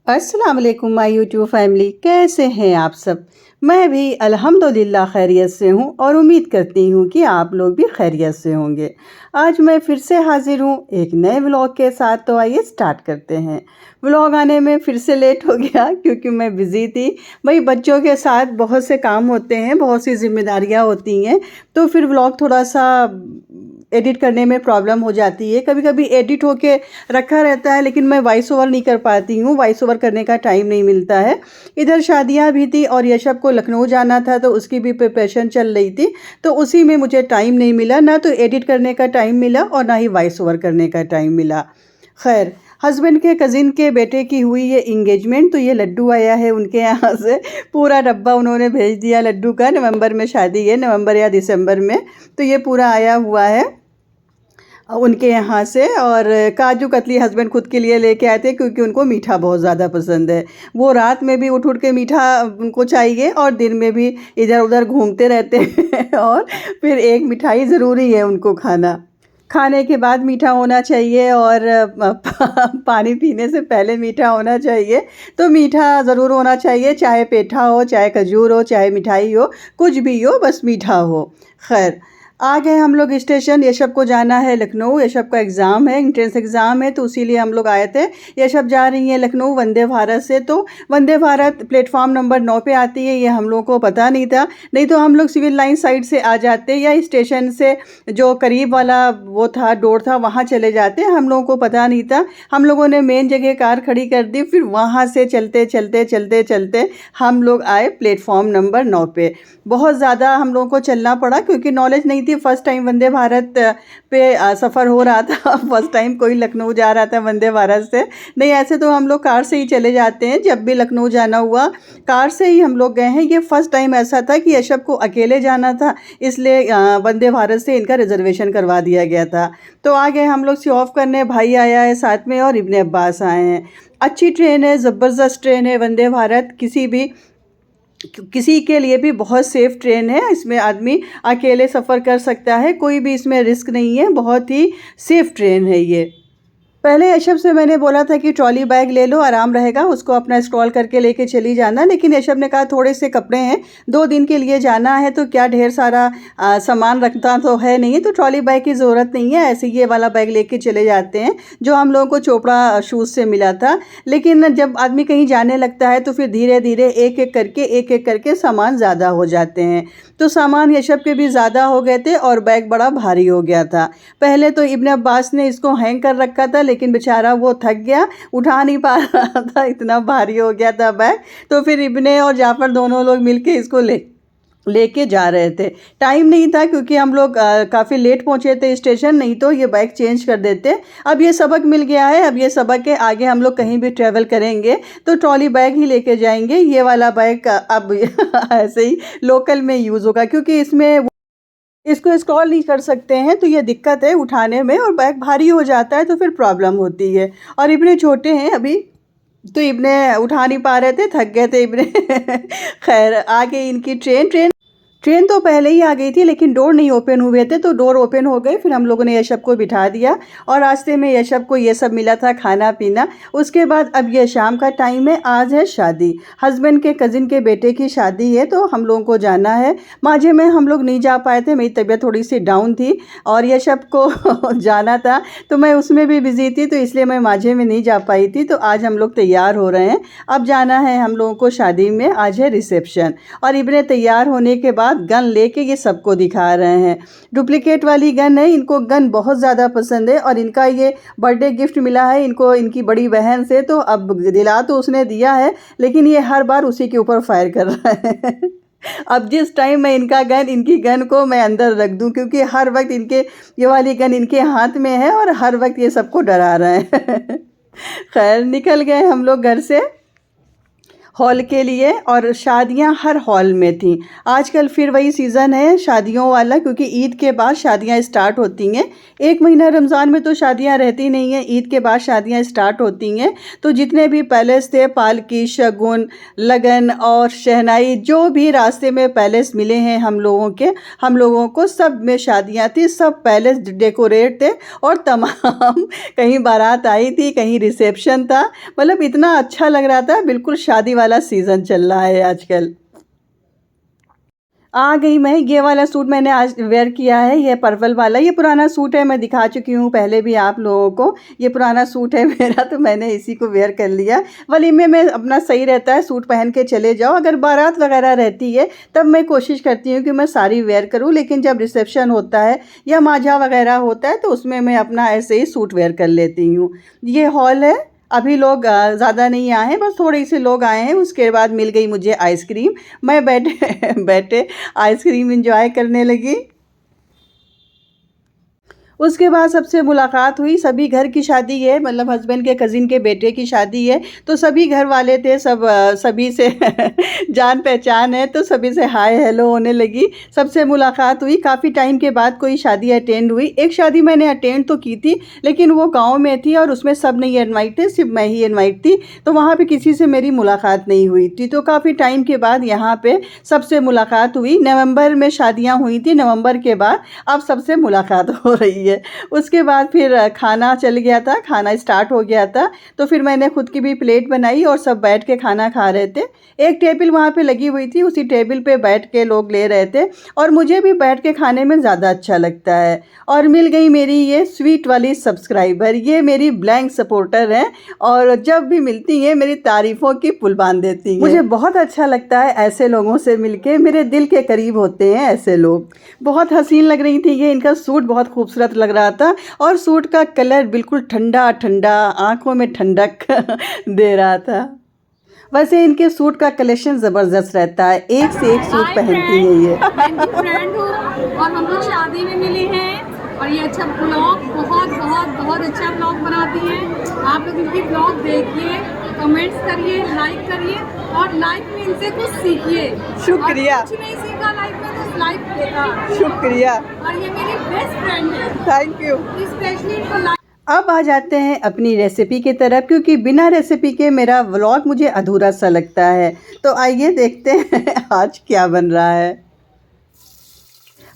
अस्सलाम वालेकुम my YouTube family, कैसे हैं आप सब। मैं भी अल्हम्दुलिल्लाह खैरियत से हूँ और उम्मीद करती हूँ कि आप लोग भी खैरियत से होंगे। आज मैं फिर से हाजिर हूँ एक नए व्लॉग के साथ। तो आइए स्टार्ट करते हैं। व्लॉग आने में फिर से लेट हो गया क्योंकि मैं बिज़ी थी। भाई बच्चों के साथ बहुत से काम होते हैं, बहुत सी जिम्मेदारियाँ होती हैं, तो फिर व्लॉग थोड़ा सा एडिट करने में प्रॉब्लम हो जाती है। कभी कभी एडिट होके रखा रहता है लेकिन मैं वॉइस ओवर नहीं कर पाती हूँ, वॉइस ओवर करने का टाइम नहीं मिलता है। इधर शादियाँ भी थी और यशब को लखनऊ जाना था तो उसकी भी प्रिपरेशन चल रही थी, तो उसी में मुझे टाइम नहीं मिला, ना तो एडिट करने का टाइम मिला और ना ही वॉइस ओवर करने का टाइम मिला। खैर, हस्बैंड के कज़िन के बेटे की हुई ये इंगेजमेंट, तो ये लड्डू आया है उनके यहाँ से। पूरा डब्बा उन्होंने भेज दिया लड्डू का। नवंबर में शादी है, नवंबर या दिसंबर में, तो ये पूरा आया हुआ है उनके यहाँ से। और काजू कतली हस्बैंड खुद के लिए लेके आए थे क्योंकि उनको मीठा बहुत ज़्यादा पसंद है। वो रात में भी उठ उठ के मीठा उनको चाहिए और दिन में भी इधर उधर घूमते रहते हैं और फिर एक मिठाई ज़रूरी है उनको खाना। खाने के बाद मीठा होना चाहिए और पानी पीने से पहले मीठा होना चाहिए। तो मीठा ज़रूर होना चाहिए, चाहे पेठा हो, चाहे खजूर हो, चाहे मिठाई हो, कुछ भी हो, बस मीठा हो। खैर, आ गए हम लोग स्टेशन। यशब को जाना है लखनऊ, यशब का एग्ज़ाम है, एंट्रेंस एग्ज़ाम है, तो इसीलिए हम लोग आए थे। यशब जा रही हैं लखनऊ वंदे भारत से, तो वंदे भारत प्लेटफॉर्म नंबर 9 पे आती है, ये हम लोगों को पता नहीं था। नहीं तो हम लोग सिविल लाइन साइड से आ जाते या स्टेशन से जो करीब वाला वो था डोर था वहाँ चले जाते। हम लोगों को पता नहीं था, हम लोगों ने मेन जगह कार खड़ी कर दी, फिर वहाँ से चलते चलते चलते चलते हम लोग आए प्लेटफॉर्म नंबर 9 पे। बहुत ज़्यादा हम लोगों को चलना पड़ा क्योंकि नॉलेज नहीं थी। फर्स्ट टाइम वंदे भारत पे सफ़र हो रहा था। फर्स्ट टाइम कोई लखनऊ जा रहा था वंदे भारत से। नहीं, ऐसे तो हम लोग कार से ही चले जाते हैं, जब भी लखनऊ जाना हुआ कार से ही हम लोग गए हैं। ये फर्स्ट टाइम ऐसा था कि यशब को अकेले जाना था, इसलिए वंदे भारत से इनका रिजर्वेशन करवा दिया गया था। तो आ गए हम लोग सी ऑफ करने, भाई आया है साथ में और इब्ने अब्बास आए हैं। अच्छी ट्रेन है, ज़बरदस्त ट्रेन है वंदे भारत। किसी के लिए भी बहुत सेफ़ ट्रेन है, इसमें आदमी अकेले सफ़र कर सकता है, कोई भी इसमें रिस्क नहीं है, बहुत ही सेफ़ ट्रेन है ये। पहले यशब से मैंने बोला था कि ट्रॉली बैग ले लो, आराम रहेगा, उसको अपना स्क्रॉल करके लेके चली जाना, लेकिन यशब ने कहा थोड़े से कपड़े हैं, 2 दिन के लिए जाना है तो क्या ढेर सारा सामान रखता तो है नहीं, तो ट्रॉली बैग की ज़रूरत नहीं है, ऐसे ये वाला बैग लेके चले जाते हैं जो हम लोगों को चोपड़ा शूज़ से मिला था। लेकिन जब आदमी कहीं जाने लगता है तो फिर धीरे धीरे एक एक करके सामान ज़्यादा हो जाते हैं। तो सामान यशब के भी ज़्यादा हो गए थे और बैग बड़ा भारी हो गया था। पहले तो इब्ने अब्बास ने इसको हैंग कर रखा था, लेकिन बेचारा वो थक गया, उठा नहीं पा रहा था, इतना भारी हो गया था बैग। तो फिर इब्ने और जाफ़र दोनों लोग मिलके इसको लेके जा रहे थे। टाइम नहीं था क्योंकि हम लोग काफ़ी लेट पहुंचे थे स्टेशन, नहीं तो ये बाइक चेंज कर देते। अब ये सबक मिल गया है, अब ये सबक है, आगे हम लोग कहीं भी ट्रैवल करेंगे तो ट्रॉली बैग ही लेके जाएंगे। ये वाला बैग अब ऐसे ही लोकल में यूज़ होगा क्योंकि इसको स्क्रॉल नहीं कर सकते हैं, तो ये दिक्कत है उठाने में और बैग भारी हो जाता है तो फिर प्रॉब्लम होती है। और इब्ने छोटे हैं अभी, तो इब्ने उठा नहीं पा रहे थे, थक गए थे इब्ने। खैर, आगे इनकी ट्रेन तो पहले ही आ गई थी लेकिन डोर नहीं ओपन हुए थे, तो डोर ओपन हो गए। फिर हम लोगों ने यशब को बिठा दिया और रास्ते में यशब को ये सब मिला था खाना पीना। उसके बाद अब ये शाम का टाइम है, आज है शादी, हस्बैंड के कज़िन के बेटे की शादी है, तो हम लोगों को जाना है। माझे में हम लोग नहीं जा पाए थे, मेरी तबीयत थोड़ी सी डाउन थी और यशब को जाना था तो मैं उसमें भी बिज़ी थी, तो इसलिए मैं माझे में नहीं जा पाई थी। तो आज हम लोग तैयार हो रहे हैं, अब जाना है हम लोगों को शादी में। आज है रिसेप्शन और इब्ने तैयार होने के बाद गन लेके ये सबको दिखा रहे हैं। डुप्लीकेट वाली गन है, इनको गन बहुत ज़्यादा पसंद है और इनका ये बर्थडे गिफ्ट मिला है इनको इनकी बड़ी बहन से, तो अब दिला तो उसने दिया है लेकिन ये हर बार उसी के ऊपर फायर कर रहा है। अब जिस टाइम मैं इनकी गन को मैं अंदर रख दूं क्योंकि हर वक्त ये वाली गन इनके हाथ में है और हर वक्त ये सबको डरा रहे हैं। खैर, निकल गए हम लोग घर से। हॉल के लिए, और शादियां हर हॉल में थी। आजकल फिर वही सीज़न है शादियों वाला, क्योंकि ईद के बाद शादियां स्टार्ट होती हैं। एक महीना रमज़ान में तो शादियां रहती नहीं हैं, ईद के बाद शादियां स्टार्ट होती हैं। तो जितने भी पैलेस थे, पालकी, शगुन, लगन और शहनाई, जो भी रास्ते में पैलेस मिले हैं हम लोगों को सब में शादियां थी। सब पैलेस डेकोरेट थे और तमाम कहीं बारात आई थी, कहीं रिसेप्शन था। मतलब इतना अच्छा लग रहा था, बिल्कुल शादी वाला सीज़न चल रहा है आजकल। आ गई मैं, ये वाला सूट मैंने आज वेयर किया है, ये पर्पल वाला। ये पुराना सूट है, मैं दिखा चुकी हूँ पहले भी आप लोगों को। ये पुराना सूट है मेरा, तो मैंने इसी को वेयर कर लिया। वलीमे में अपना सही रहता है, सूट पहन के चले जाओ। अगर बारात वगैरह रहती है तब मैं कोशिश करती हूँ कि मैं साड़ी वेयर करूँ, लेकिन जब रिसेप्शन होता है या माझा वगैरह होता है तो उसमें मैं अपना ऐसे ही सूट वेयर कर लेती हूँ। ये हॉल है, अभी लोग ज़्यादा नहीं आए हैं, बस थोड़े से लोग आए हैं। उसके बाद मिल गई मुझे आइसक्रीम, मैं बैठे बैठे आइसक्रीम एंजॉय करने लगी। उसके बाद सबसे मुलाकात हुई। सभी घर की शादी है, मतलब हस्बैंड के कज़िन के बेटे की शादी है, तो सभी घर वाले थे, सब सभी से जान पहचान है, तो सभी से हाय हेलो होने लगी। सबसे मुलाकात हुई, काफ़ी टाइम के बाद कोई शादी अटेंड हुई। एक शादी मैंने अटेंड तो की थी, लेकिन वो गांव में थी और उसमें सब नहीं इनवाइट थे, सिर्फ मैं ही इनवाइट थी। तो वहाँ पे किसी से मेरी मुलाकात नहीं हुई थी। तो काफ़ी टाइम के बाद यहाँ पे सबसे मुलाकात हुई। नवंबर में शादियाँ हुई थी, नवंबर के बाद अब सबसे मुलाकात हो रही है। उसके बाद फिर खाना चल गया था, खाना स्टार्ट हो गया था। तो फिर मैंने खुद की भी प्लेट बनाई और सब बैठ के खाना खा रहे थे। एक टेबल वहाँ पे लगी हुई थी, उसी टेबल पे बैठ के लोग ले रहे थे, और मुझे भी बैठ के खाने में ज़्यादा अच्छा लगता है। और मिल गई मेरी ये स्वीट वाली सब्सक्राइबर, ये मेरी ब्लैंक सपोर्टर हैं, और जब भी मिलती हैं मेरी तारीफ़ों की पुल बांध देती हैं। मुझे बहुत अच्छा लगता है ऐसे लोगों से मिलके, मेरे दिल के करीब होते हैं ऐसे लोग। बहुत हसीन लग रही थी ये, इनका सूट बहुत खूबसूरत लग रहा था, और सूट का कलर बिल्कुल ठंडा ठंडा, आंखों में ठंडक दे रहा था। वैसे इनके सूट का कलेक्शन ज़बरदस्त रहता है, एक से एक सूट पहनती है ये। मैं इनकी फ्रेंड हूँ और हम लोग शादी में मिले हैं, और ये अच्छा ब्लॉग, बहुत बहुत बहुत अच्छा ब्लॉग बनाती हैं। आप लोग इनकी ब्लॉग देखिए, कमेंट्स करिए, लाइक करिए, और लाइफ में इनसे कुछ सीखिए। शुक्रिया। कुछ नहीं सीखा लाइफ में तो लाइफ देखा। शुक्रिया, और ये मेरी बेस्ट फ्रेंड है। Thank you. स्पेशली इनको अब आ जाते हैं अपनी रेसिपी की तरफ, क्योंकि बिना रेसिपी के मेरा व्लॉग मुझे अधूरा सा लगता है। तो आइए देखते हैं आज क्या बन रहा है।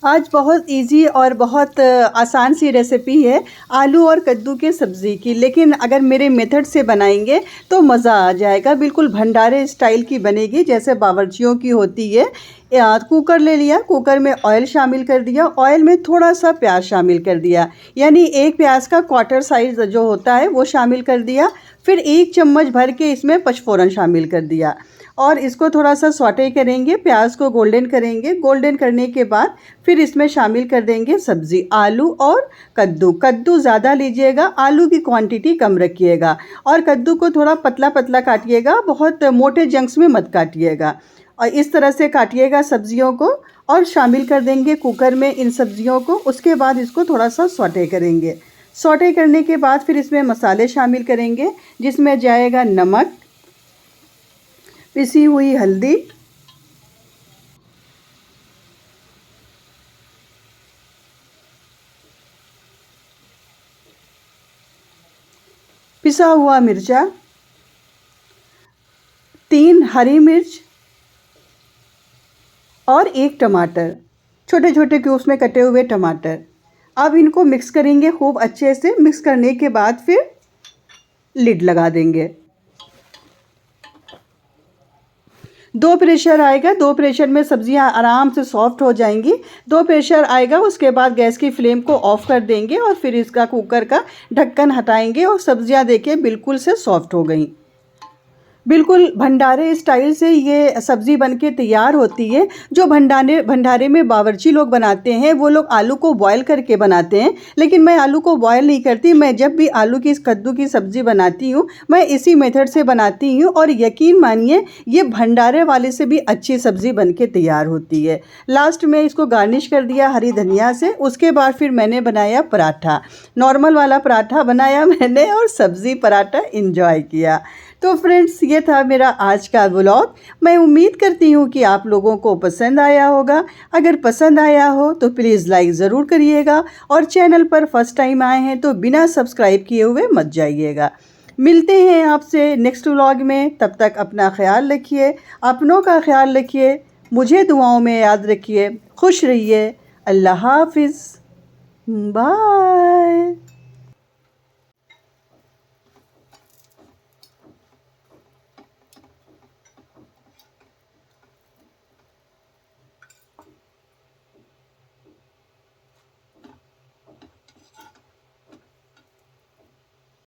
आज बहुत इजी और बहुत आसान सी रेसिपी है, आलू और कद्दू के सब्ज़ी की। लेकिन अगर मेरे मेथड से बनाएंगे तो मज़ा आ जाएगा, बिल्कुल भंडारे स्टाइल की बनेगी, जैसे बावर्चियों की होती है। कुकर ले लिया, कुकर में ऑयल शामिल कर दिया, ऑयल में थोड़ा सा प्याज शामिल कर दिया, यानी एक प्याज का क्वार्टर साइज़ जो होता है वो शामिल कर दिया। फिर 1 चम्मच भर के इसमें पचफोरन शामिल कर दिया, और इसको थोड़ा सा सौटे करेंगे, प्याज को गोल्डन करेंगे। गोल्डन करने के बाद फिर इसमें शामिल कर देंगे सब्ज़ी, आलू और कद्दू। कद्दू ज़्यादा लीजिएगा, आलू की क्वांटिटी कम रखिएगा, और कद्दू को थोड़ा पतला पतला काटिएगा, बहुत मोटे जंक्स में मत काटिएगा। और इस तरह से काटिएगा सब्जियों को, और शामिल कर देंगे कुकर में इन सब्जियों को। उसके बाद इसको थोड़ा सा सौटे करेंगे। सौटे करने के बाद फिर इसमें मसाले शामिल करेंगे, जिसमें जाएगा नमक, पिसी हुई हल्दी, पिसा हुआ मिर्चा, 3 हरी मिर्च और 1 टमाटर, छोटे छोटे क्यूब्स में कटे हुए टमाटर। अब इनको मिक्स करेंगे खूब अच्छे से। मिक्स करने के बाद फिर लिड लगा देंगे। 2 प्रेशर आएगा, 2 प्रेशर में सब्जियां आराम से सॉफ्ट हो जाएंगी। 2 प्रेशर आएगा, उसके बाद गैस की फ्लेम को ऑफ कर देंगे, और फिर इसका कुकर का ढक्कन हटाएंगे, और सब्जियां देखिए बिल्कुल से सॉफ्ट हो गई। बिल्कुल भंडारे स्टाइल से ये सब्ज़ी बनके तैयार होती है। जो भंडारे में बावर्ची लोग बनाते हैं, वो लोग आलू को बॉयल करके बनाते हैं, लेकिन मैं आलू को बॉयल नहीं करती। मैं जब भी आलू की कद्दू की सब्ज़ी बनाती हूँ, मैं इसी मेथड से बनाती हूँ, और यकीन मानिए ये भंडारे वाले से भी अच्छी सब्ज़ी बनके तैयार होती है। लास्ट में इसको गार्निश कर दिया हरी धनिया से। उसके बाद फिर मैंने बनाया पराठा, नॉर्मल वाला पराठा बनाया मैंने, और सब्ज़ी पराठा इंजॉय किया। तो फ्रेंड्स, ये था मेरा आज का व्लॉग। मैं उम्मीद करती हूँ कि आप लोगों को पसंद आया होगा। अगर पसंद आया हो तो प्लीज़ लाइक ज़रूर करिएगा, और चैनल पर फर्स्ट टाइम आए हैं तो बिना सब्सक्राइब किए हुए मत जाइएगा। मिलते हैं आपसे नेक्स्ट व्लॉग में। तब तक अपना ख्याल रखिए, अपनों का ख्याल रखिए, मुझे दुआओं में याद रखिए। खुश रहिए। अल्लाह हाफिज़। बाय।